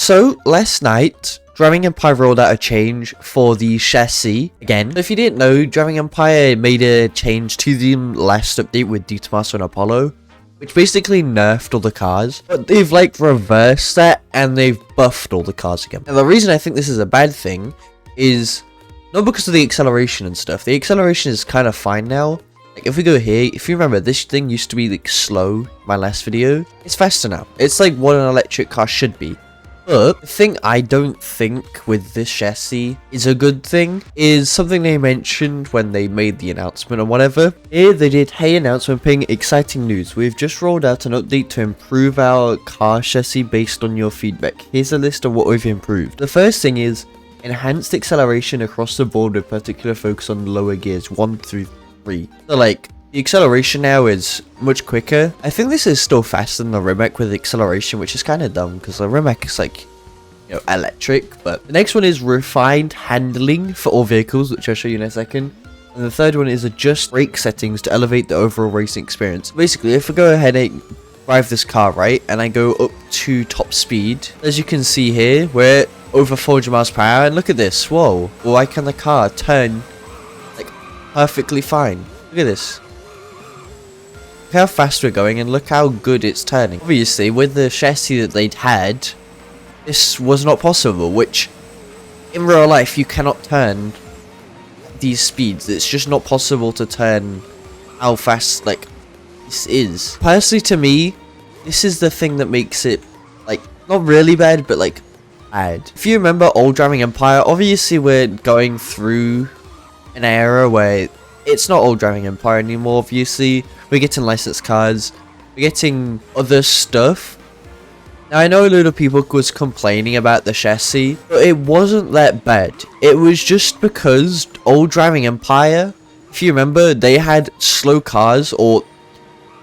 So last night, Driving Empire rolled out a change for the chassis again. So if you didn't know, Driving Empire made a change to the last update with Detomaster and Apollo, which basically nerfed all the cars. But they've like reversed that and they've buffed all the cars again. And the reason I think this is a bad thing is not because of the acceleration and stuff. The acceleration is kind of fine now. Like if we go here, if you remember, this thing used to be like slow in my last video. It's faster now. It's like what an electric car should be. But the thing I don't think with this chassis is a good thing is something they mentioned when they made the announcement or whatever. Here they did, hey announcement ping, exciting news. We've just rolled out an update to improve our car chassis based on your feedback. Here's a list of what we've improved. The first thing is enhanced acceleration across the board with particular focus on lower gears 1 through 3. So like, the acceleration now is much quicker. I think this is still faster than the Rimac with acceleration, which is kind of dumb because the Rimac is like, you know, electric. But the next one is refined handling for all vehicles, which I'll show you in a second. And the third one is adjust brake settings to elevate the overall racing experience. Basically, if I go ahead and drive this car, right, and I go up to top speed, as you can see here, we're over 400 miles per hour. And look at this. Whoa. Why can the car turn like perfectly fine? Look at this. Look how fast we're going and look how good it's turning. Obviously, with the chassis that they'd had, this was not possible, which in real life you cannot turn these speeds. It's just not possible to turn how fast like this is. Personally, to me, this is the thing that makes it like not really bad, but like bad. If you remember old Driving Empire, obviously we're going through an era where it's not old Driving Empire anymore. Obviously, we're getting licensed cars, we're getting other stuff. Now, I know a lot of people was complaining about the chassis, but it wasn't that bad. It was just because old Driving Empire, if you remember, they had slow cars, or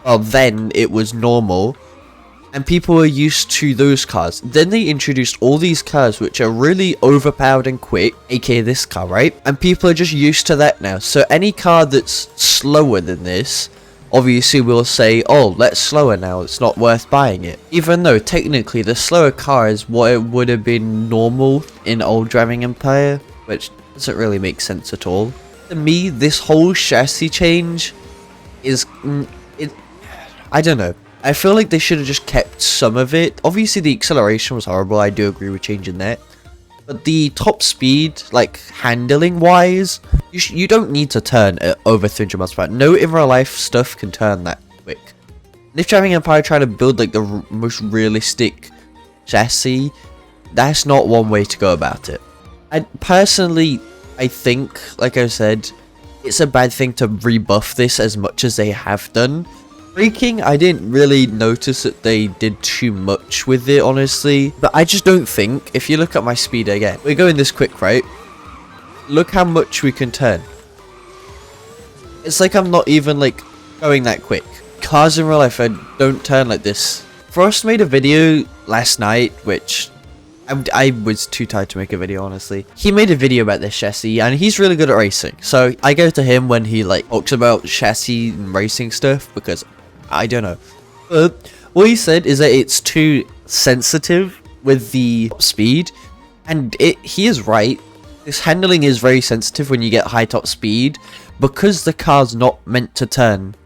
well, then it was normal, and people were used to those cars. Then they introduced all these cars which are really overpowered and quick, aka this car, right? And people are just used to that now. So any car that's slower than this, obviously will say, oh, that's slower now, it's not worth buying it. Even though technically the slower car is what it would have been normal in old Driving Empire, which doesn't really make sense at all. To me, this whole chassis change is, I don't know. I feel like they should have just kept some of it. Obviously, the acceleration was horrible. I do agree with changing that. But the top speed, like handling-wise, you don't need to turn at over 300 miles per hour. No in real life stuff can turn that quick. And if Driving Empire try to build like the most realistic chassis, that's not one way to go about it. And personally, I think, like I said, it's a bad thing to rebuff this as much as they have done. Braking, I didn't really notice that they did too much with it, honestly. But I just don't think, if you look at my speed again, we're going this quick, right? Look how much we can turn. It's like I'm not even, like, going that quick. Cars in real life don't turn like this. Frost made a video last night, which I was too tired to make a video, honestly. He made a video about this chassis, and he's really good at racing. So I go to him when he, like, talks about chassis and racing stuff, because I don't know. But what he said is that it's too sensitive with the top speed, and he is right. This handling is very sensitive when you get high top speed, because the car's not meant to turn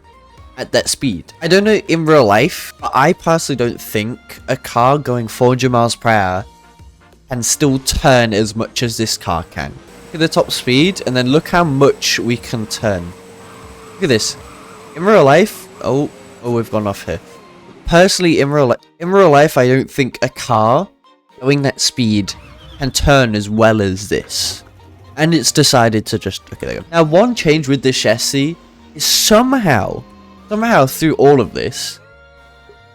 at that speed. I don't know in real life, but I personally don't think a car going 400 miles per hour can still turn as much as this car can. Look at the top speed, and then look how much we can turn. Look at this. In real life, oh, we've gone off here. Personally, in real life, I don't think a car going that speed can turn as well as this. And it's decided to just, okay, there you go. Now, one change with this chassis is somehow through all of this,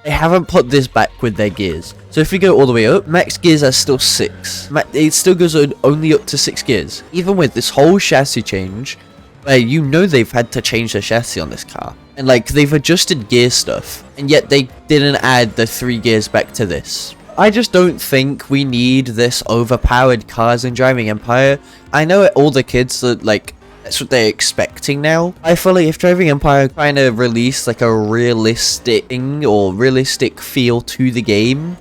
they haven't put this back with their gears. So if we go all the way up, max gears are still 6. It still goes only up to 6 gears. Even with this whole chassis change, where you know they've had to change the chassis on this car. And like, they've adjusted gear stuff, and yet they didn't add the 3 gears back to this. I just don't think we need this overpowered cars in Driving Empire. I know all the kids are like, that's what they're expecting now. I feel like if Driving Empire trying to release like a realistic thing or realistic feel to the game,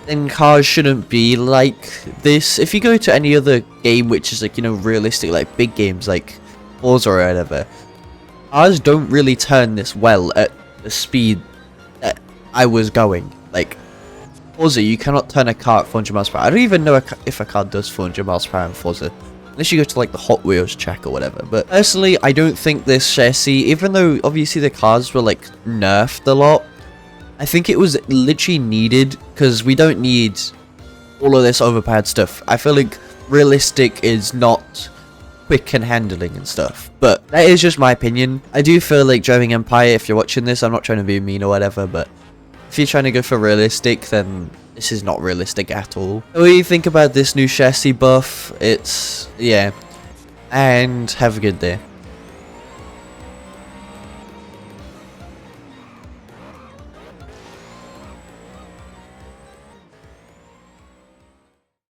then cars shouldn't be like this. If you go to any other game which is like, you know, realistic, like big games like Forza or whatever, cars don't really turn this well at the speed that I was going. Like Forza, you cannot turn a car at 400 miles per hour. I don't even know if a car does 400 miles per hour in Forza, unless you go to like the Hot Wheels check or whatever. But personally, I don't think this chassis, even though obviously the cars were like nerfed a lot, I think it was literally needed, because we don't need all of this overpowered stuff. I feel like realistic is not quick and handling and stuff, but that is just my opinion. I do feel like Driving Empire, if you're watching this, I'm not trying to be mean or whatever, but if you're trying to go for realistic, then this is not realistic at all. What do you think about this new chassis buff? Yeah, and have a good day.